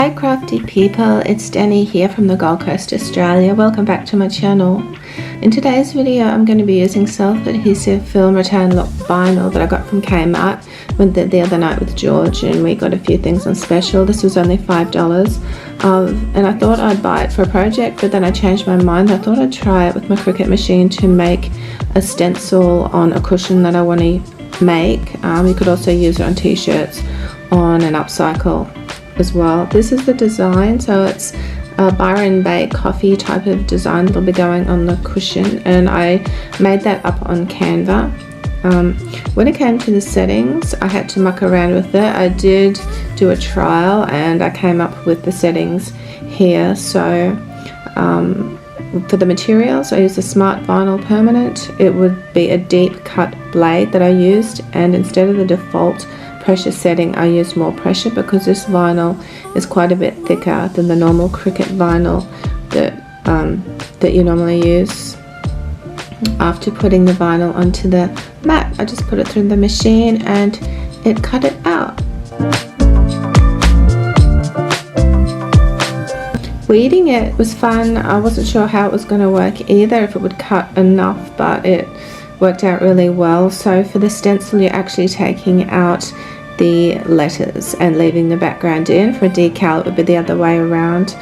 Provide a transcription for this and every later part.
Hi crafty people, it's Danny here from the Gold Coast, Australia. Welcome back to my channel. In today's video I'm going to be using self-adhesive film return lock vinyl that I got from Kmart the other night with George, and we got a few things on special. This was only $5 and I thought I'd buy it for a project, but then I changed my mind. I thought I'd try it with my Cricut machine to make a stencil on a cushion that I want to make. You could also use it on t-shirts, on an upcycle as well. This is the design, so it's a Byron Bay coffee type of design that'll be going on the cushion, and I made that up on Canva. When it came to the settings, I had to muck around with it. I did do a trial and I came up with the settings here. So for the materials, I used a Smart Vinyl Permanent. It would be a deep cut blade that I used, and instead of the default pressure setting, I used more pressure because this vinyl is quite a bit thicker than the normal Cricut vinyl that you normally use. After putting the vinyl onto the mat, I just put it through the machine and it cut it out. Weeding it was fun. I wasn't sure how it was going to work either, if it would cut enough, but it worked out really well. So for the stencil, you're actually taking out the letters and leaving the background in. For a decal, it would be the other way around.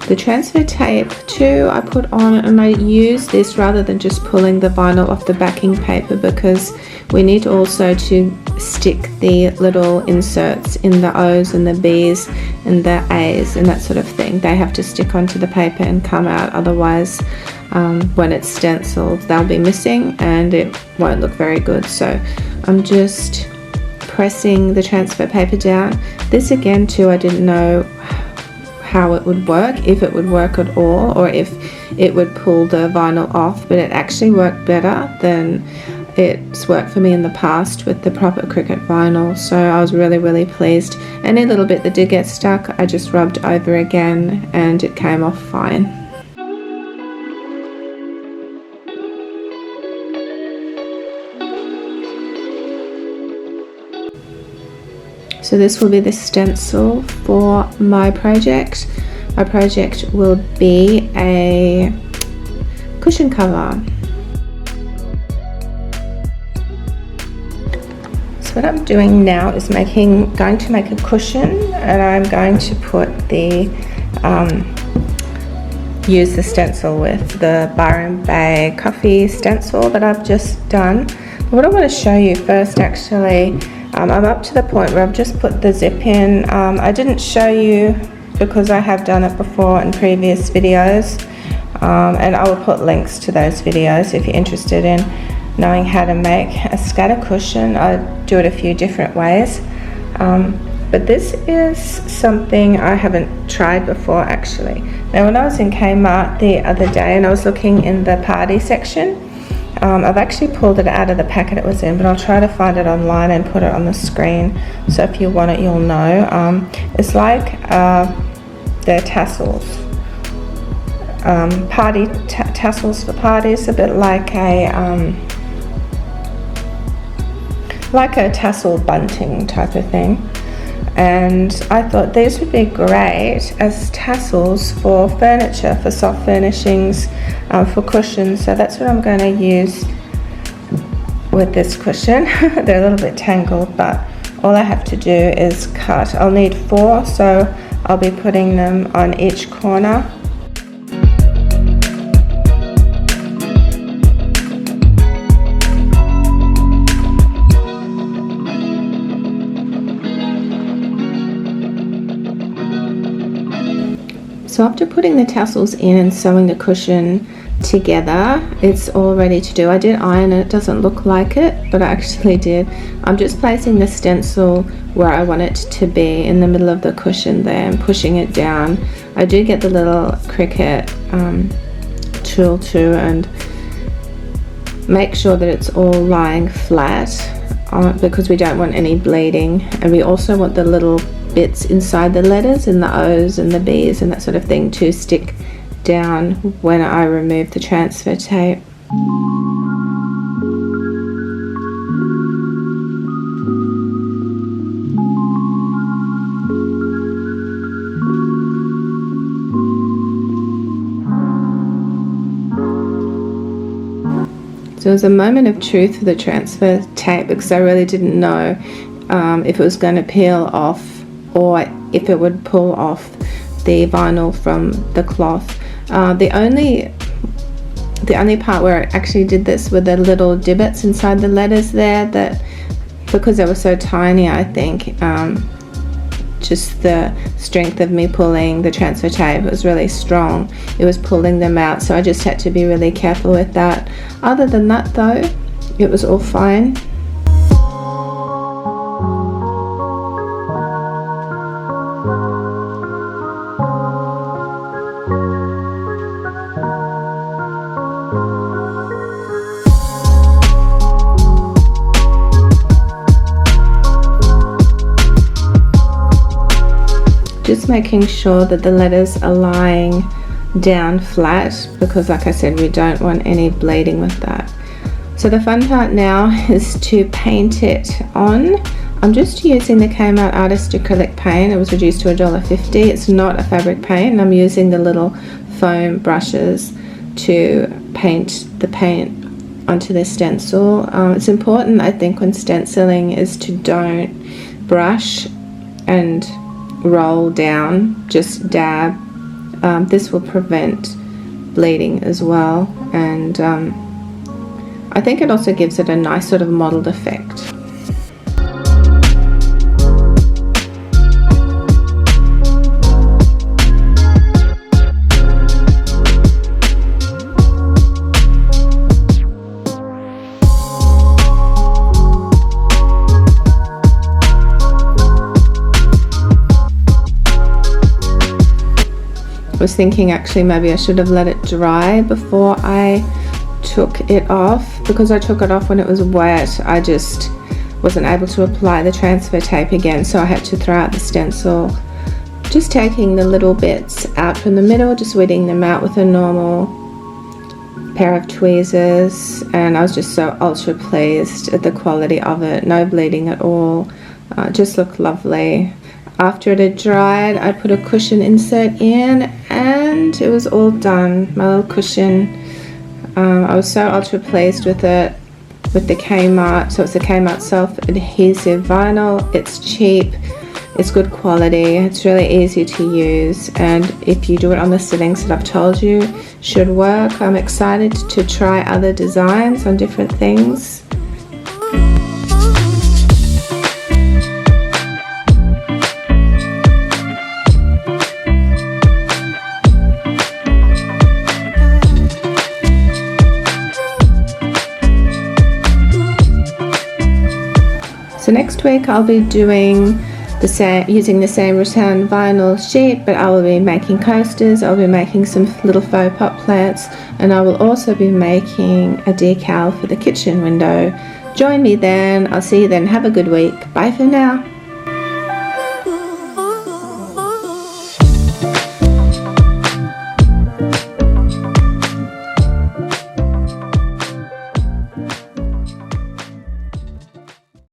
The transfer tape too I put on, and I use this rather than just pulling the vinyl off the backing paper, because we need also to stick the little inserts in the O's and the B's and the A's and that sort of thing. They have to stick onto the paper and come out, otherwise when it's stenciled they'll be missing and it won't look very good. So I'm just pressing the transfer paper down. This again too, I didn't know how it would work, if it would work at all, or if it would pull the vinyl off, but it actually worked better than it's worked for me in the past with the proper Cricut vinyl. So I was really pleased. Any little bit that did get stuck, I just rubbed over again and it came off fine. So this will be the stencil for my project. My project will be a cushion cover. So what I'm doing now is going to make a cushion, and I'm going to put the use the stencil with the Byron Bay coffee stencil that I've just done. But what I want to show you first, actually, I'm up to the point where I've just put the zip in. I didn't show you because I have done it before in previous videos, and I will put links to those videos if you're interested in knowing how to make a scatter cushion. I do it a few different ways, but this is something I haven't tried before actually. Now when I was in Kmart the other day and I was looking in the party section, I've actually pulled it out of the packet it was in, but I'll try to find it online and put it on the screen, so if you want it you'll know. It's like they're tassels, party tassels for parties, a bit like a tassel bunting type of thing. And I thought these would be great as tassels for furniture, for soft furnishings, for cushions. So that's what I'm going to use with this cushion. They're a little bit tangled, but all I have to do is cut. I'll need 4, so I'll be putting them on each corner. So after putting the tassels in and sewing the cushion together, it's all ready to do. I did iron it. It doesn't look like it, but I actually did. I'm just placing the stencil where I want it to be, in the middle of the cushion there, and pushing it down. I do get the little Cricut tool too and make sure that it's all lying flat, because we don't want any bleeding, and we also want the little bits inside the letters and the O's and the B's and that sort of thing to stick down when I remove the transfer tape. So it was a moment of truth for the transfer tape, because I really didn't know if it was going to peel off or if it would pull off the vinyl from the cloth. The only part where I actually did this were the little divots inside the letters there, that because they were so tiny, I think just the strength of me pulling the transfer tape was really strong. It was pulling them out, so I just had to be really careful with that. Other than that though, it was all fine. Just making sure that the letters are lying down flat, because like I said, we don't want any bleeding with that. So the fun part now is to paint it on. I'm just using the Kmart Artist acrylic paint. It was reduced to $1.50. It's not a fabric paint, and I'm using the little foam brushes to paint the paint onto the stencil. It's important, I think, when stenciling is to don't brush and roll down, just dab. This will prevent bleeding as well, and I think it also gives it a nice sort of mottled effect. I was thinking actually maybe I should have let it dry before I took it off. Because I took it off when it was wet, I just wasn't able to apply the transfer tape again, so I had to throw out the stencil. Just taking the little bits out from the middle, just weeding them out with a normal pair of tweezers, and I was just so ultra pleased at the quality of it. No bleeding at all, just looked lovely. After it had dried, I put a cushion insert in, and it was all done. My little cushion. I was so ultra pleased with it, with the Kmart. So it's the Kmart self-adhesive vinyl. It's cheap, it's good quality, it's really easy to use, and if you do it on the settings that I've told you, should work. I'm excited to try other designs on different things. So next week I'll be doing the same, using the same rattan vinyl sheet, but I will be making coasters, I'll be making some little faux pot plants, and I will also be making a decal for the kitchen window. Join me then. I'll see you then. Have a good week. Bye for now.